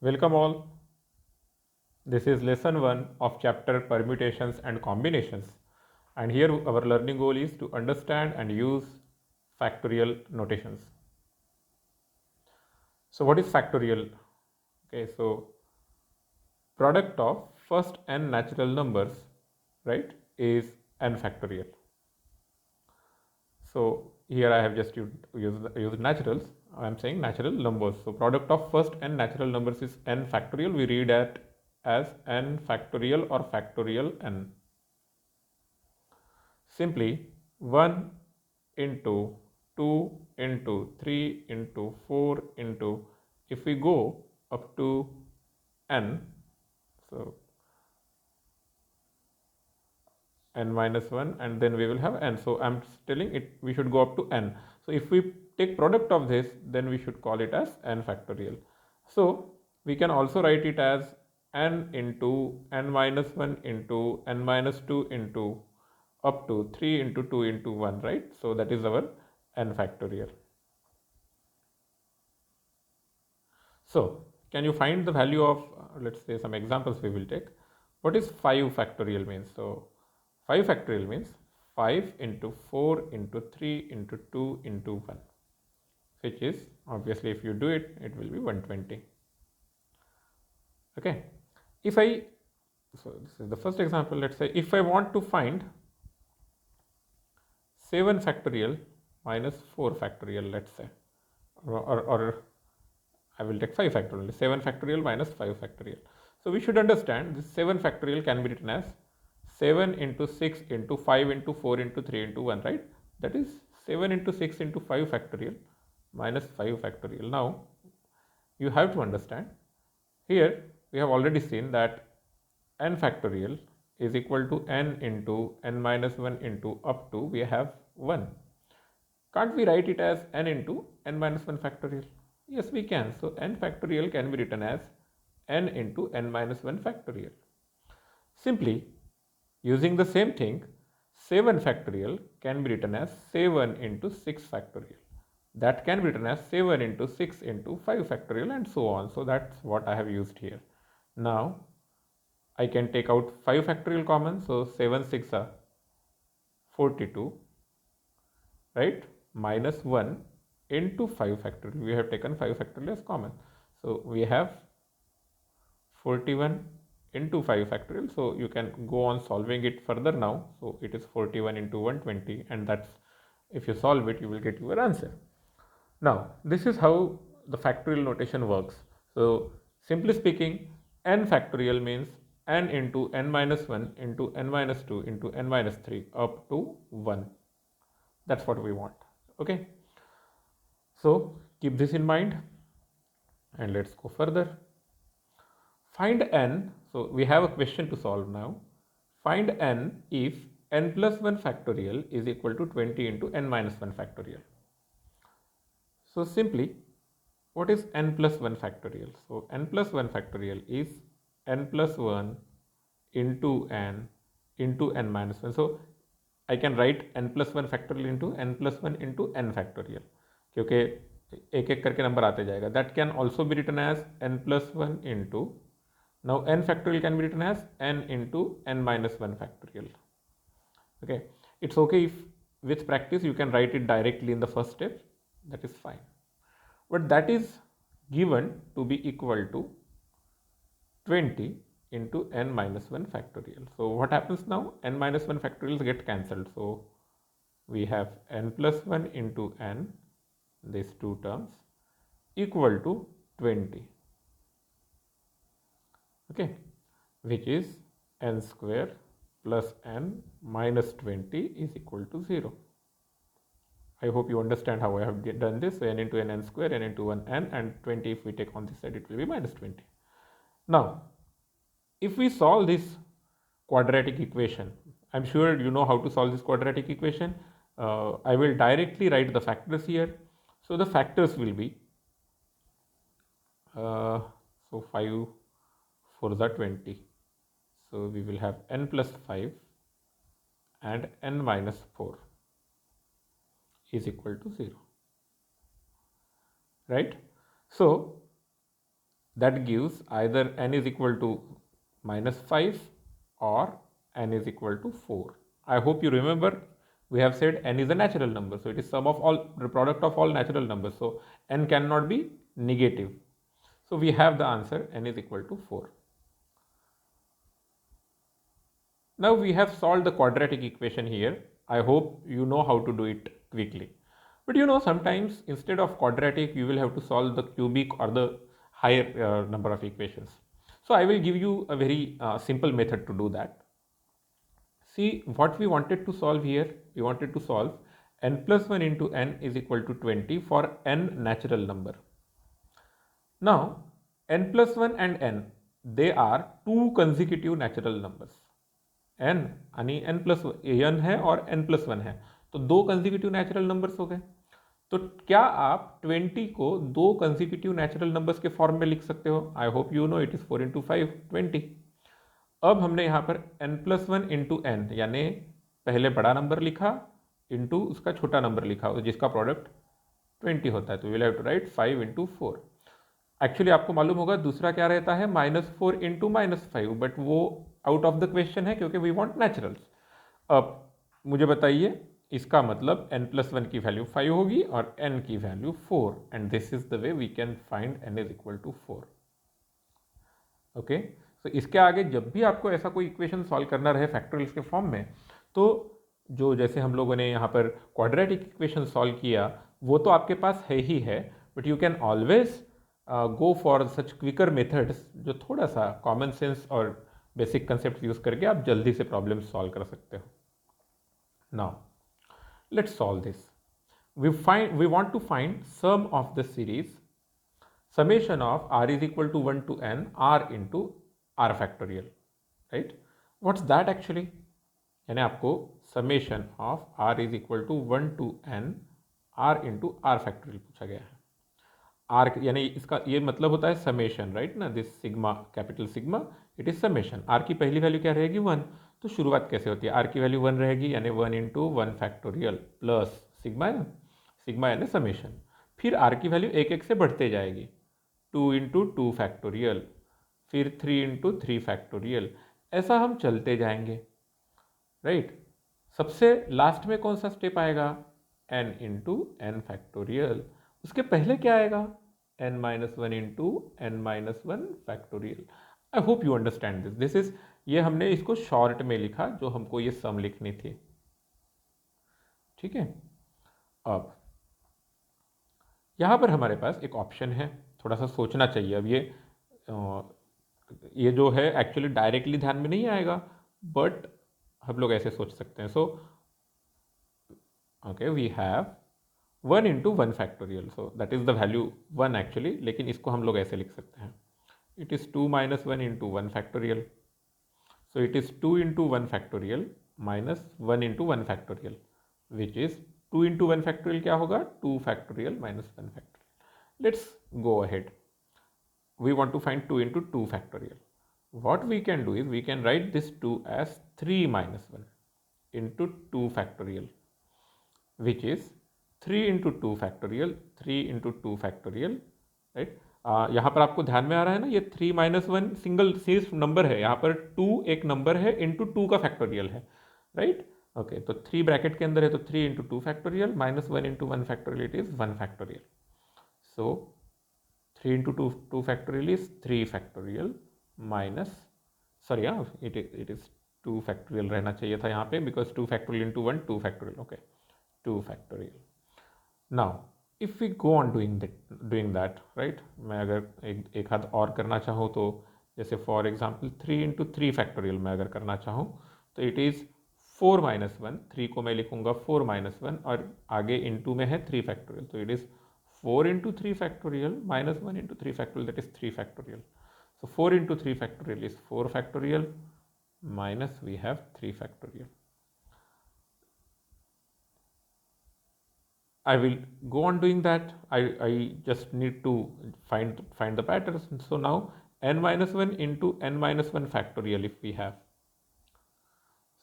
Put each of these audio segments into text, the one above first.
Welcome all. This is lesson 1 of chapter Permutations and Combinations. And here our learning goal is to understand and use factorial notations. So what is factorial? Okay, so product of first n natural numbers, right, is n factorial. So here I have just used naturals. I am saying natural numbers. So product of first n natural numbers is n factorial. We read it as n factorial or factorial n. Simply 1 into 2 into 3 into 4 into, if we go up to n, so n minus 1, and then we will have n. So I'm telling it we should go up to n. So if we take product of this, then we should call it as n factorial. So we can also write it as n into n minus 1 into n minus 2 into up to 3 into 2 into 1, right? So that is our n factorial. So can you find the value of, let's say some examples we will take. What is 5 factorial means? So 5 factorial means 5 into 4 into 3 into 2 into 1, which is obviously if you do it, it will be 120. Okay. So this is the first example. Let's say if I want to find 7 factorial minus 4 factorial, let's say, or I will take 5 factorial, 7 factorial minus 5 factorial. So we should understand this 7 factorial can be written as 7 into 6 into 5 into 4 into 3 into 1, right? That is 7 into 6 into 5 factorial minus 5 factorial. Now you have to understand, here we have already seen that n factorial is equal to n into n minus 1 into up to we have 1. Can't we write it as n into n minus 1 factorial? Yes, we can. So n factorial can be written as n into n minus 1 factorial. Simply using the same thing, 7 factorial can be written as 7 into 6 factorial. That can be written as 7 into 6 into 5 factorial and so on. So that's what I have used here. Now I can take out 5 factorial common. So 7 6 are 42, right? Minus 1 into 5 factorial. We have taken 5 factorial as common. So we have 41 into 5 factorial. So you can go on solving it further now. So it is 41 into 120, and that's, if you solve it, you will get your answer. Now this is how the factorial notation works. So simply speaking, n factorial means n into n minus 1 into n minus 2 into n minus 3 up to 1. That's what we want. Okay. So keep this in mind and let's go further. Find n. So we have a question to solve now. Find n if n plus 1 factorial is equal to 20 into n minus 1 factorial. So simply, what is n plus 1 factorial? So n plus 1 factorial is n plus 1 into n minus 1. So I can write n plus 1 factorial into n plus 1 into n factorial, क्योंकि एक एक करके number आते जाएगा. That can also be written as n plus 1 into, now n factorial can be written as n into n minus 1 factorial. Okay, it's okay if with practice you can write it directly in the first step, that is fine, but that is given to be equal to 20 into n minus 1 factorial. So what happens now? N minus 1 factorials get cancelled. So we have n plus 1 into n, these two terms, equal to 20. Okay, which is n square plus n minus 20 is equal to 0. I hope you understand how I have done this. So n into n square, n into 1 n, and 20 if we take on this side, it will be minus 20. Now, if we solve this quadratic equation, I'm sure you know how to solve this quadratic equation. I will directly write the factors here. So the factors will be, so 5 4 are 20. So we will have n plus 5 and n minus 4 is equal to 0. Right? So that gives either n is equal to -5 or n is equal to 4. I hope you remember we have said n is a natural number, so it is sum of all, the product of all natural numbers, so n cannot be negative. So we have the answer n is equal to 4. Now we have solved the quadratic equation here. I hope you know how to do it quickly. But you know, sometimes instead of quadratic, you will have to solve the cubic or the higher number of equations. So I will give you a very simple method to do that. See, what we wanted to solve here, we wanted to solve n plus 1 into n is equal to 20 for n natural number. Now, n plus 1 and n, they are two consecutive natural numbers. n यानी n plus n है और n plus 1 है, तो दो consecutive natural numbers हो गए. तो क्या आप 20 को दो कंजिक्यूटिव नेचुरल नंबर्स के फॉर्म में लिख सकते हो? आई hope you know it is 4 into 5 20. अब हमने यहाँ पर n प्लस 1 इंटू एन, यानी पहले बड़ा नंबर लिखा इंटू उसका छोटा नंबर लिखा जिसका प्रोडक्ट 20 होता है, तो we will have to write 5 into 4. Actually आपको मालूम होगा दूसरा क्या रहता है, -4 इंटू -5, बट वो आउट ऑफ द क्वेश्चन है क्योंकि वी वांट नेचुरल्स. अब मुझे बताइए, इसका मतलब n प्लस 1 की वैल्यू 5 होगी और n की value 4, and this is the way we can find n is equal to 4. Okay, तो इसके आगे जब भी आपको ऐसा कोई इक्वेशन सॉल्व करना रहे फैक्टोरियल्स के फॉर्म में, तो जो जैसे हम लोगों ने यहाँ पर क्वाड्रेटिक इक्वेशन सॉल्व किया वो तो आपके पास है ही है, but you can always go for such quicker methods जो थोड़ा सा कॉमन सेंस और बेसिक कंसेप्ट यूज करके आप जल्दी से प्रॉब्लम सॉल्व कर सकते हो. Now let's solve this. We want to find sum of the series summation of r is equal to 1 to n r into r factorial, right? What's that actually? यानी आपको summation of r is equal to 1 to n r into r factorial पूछा गया है. r यानी इसका ये मतलब होता है summation, right ना? This sigma, capital sigma, it is summation. r की पहली वैल्यू क्या रहेगी? 1. तो शुरुआत कैसे होती है? r की वैल्यू 1 रहेगी, यानी 1 इंटू 1 फैक्टोरियल प्लस सिग्मा है ना, सिग्मा यानी समेशन. फिर r की वैल्यू एक एक से बढ़ते जाएगी, 2 इंटू 2 फैक्टोरियल, फिर 3 इंटू 3 फैक्टोरियल, ऐसा हम चलते जाएंगे, राइट? सबसे लास्ट में कौन सा स्टेप आएगा? n into n factorial. उसके पहले क्या आएगा? n minus 1 into n minus 1 factorial. I hope you understand this. This is, ये हमने इसको शॉर्ट में लिखा जो हमको ये सम लिखनी थी, ठीक है? अब यहां पर हमारे पास एक ऑप्शन है, थोड़ा सा सोचना चाहिए. अब ये जो है एक्चुअली डायरेक्टली ध्यान में नहीं आएगा, बट हम लोग ऐसे सोच सकते हैं. So okay, we have 1 into 1 factorial, so that is the value 1 actually, लेकिन इसको हम लोग ऐसे लिख सकते हैं, it is 2 minus 1 into 1 factorial. So it is 2 into 1 factorial minus 1 into 1 factorial, which is 2 into 1 factorial क्या होगा? 2 फैक्टोरियल minus 1 factorial. Let's go ahead. We want to find 2 into 2 factorial. What we can do is we can write this 2 as 3 minus 1 into 2 factorial, which is 3 into 2 factorial, 3 into 2 factorial, right? यहाँ पर आपको ध्यान में आ रहा है ना, ये 3 minus 1 single सिर्फ नंबर है, यहाँ पर 2 एक नंबर है इंटू 2 का फैक्टोरियल है, राइट? ओके, तो 3 ब्रैकेट के अंदर है, तो 3 इंटू 2 फैक्टोरियल minus 1 into 1 factorial, it is 1 factorial. So 3 into 2 factorial is 3 factorial minus, sorry, it is 2 factorial रहना चाहिए था यहाँ पे, because 2 factorial into 1 2 factorial, okay, 2 factorial. Now if we go on doing that, right? मैं अगर एक हाथ और करना चाहूँ तो, जैसे फॉर एग्जाम्पल 3 into 3 factorial मैं अगर करना चाहूँ तो इट इज़ 4 माइनस 1, 3 को मैं लिखूंगा 4 माइनस 1 और आगे इंटू में है 3 फैक्टोरियल, तो it is 4 into 3 factorial minus 1 into 3 factorial, that is 3 factorial. So 4 into 3 factorial is 4 factorial minus we have 3 factorial. I will go on doing that. I just need to find the patterns. So now n minus 1 into n minus 1 factorial if we have.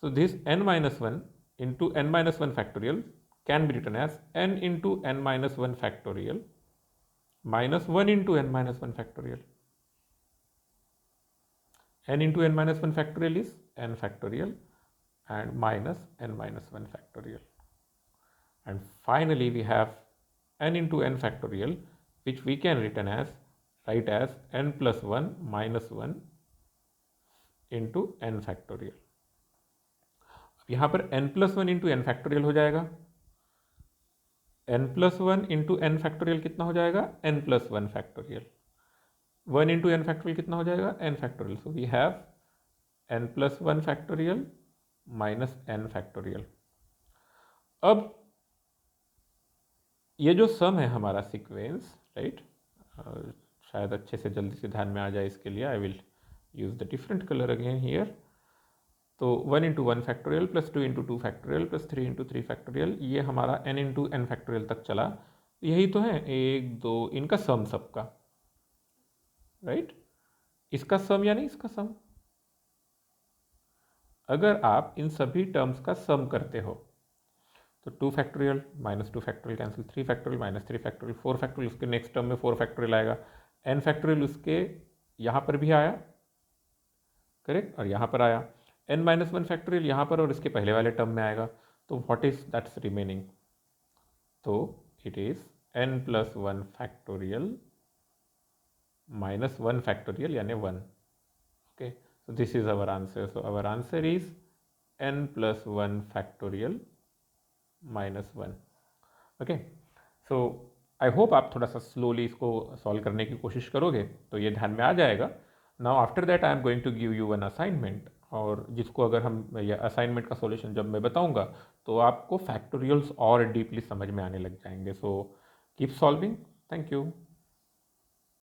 So this n minus 1 into n minus 1 factorial can be written as n into n minus 1 factorial minus 1 into n minus 1 factorial. n into n minus 1 factorial is n factorial and minus n minus 1 factorial. And finally we have n into n factorial, which we can write as n plus 1 minus 1 into n factorial. अब यहाँ पर n plus 1 into n factorial हो जाएगा, n plus 1 into n factorial कितना हो जाएगा, n plus 1 factorial. 1 into n factorial कितना हो जाएगा, n factorial. So we have n plus 1 factorial minus n factorial. अब ये जो सम है हमारा सीक्वेंस, राइट, शायद अच्छे से जल्दी से ध्यान में आ जाए, इसके लिए I will use the different colour again here. तो 1 into 1 factorial plus 2 into 2 factorial plus 3 into 3 factorial, ये हमारा n इंटू n फैक्टोरियल तक चला. यही तो है, 1 2 इनका सम सबका, राइट. इसका सम यानी इसका सम. अगर आप इन सभी टर्म्स का सम करते हो तो 2 फैक्टोरियल minus 2 factorial cancel, 3 factorial minus 3 factorial, 4 factorial उसके नेक्स्ट टर्म में 4 फैक्टोरियल आएगा, n फैक्टोरियल उसके यहाँ पर भी आया, करेक्ट, और यहाँ पर आया, n माइनस 1 फैक्टोरियल यहाँ पर और इसके पहले वाले टर्म में आएगा. तो व्हाट इज दैट्स रिमेनिंग, तो it is n plus 1 factorial minus 1 factorial यानी 1. Okay, so this is our answer. So our answer is n plus 1 factorial minus 1. Okay, so I hope आप थोड़ा सा स्लोली इसको solve करने की कोशिश करोगे तो ये ध्यान में आ जाएगा. Now after that I am going to give you one assignment, और जिसको अगर हम ये असाइनमेंट का सॉल्यूशन जब मैं बताऊंगा तो आपको फैक्टोरियल्स और डीपली समझ में आने लग जाएंगे. So keep solving. Thank you.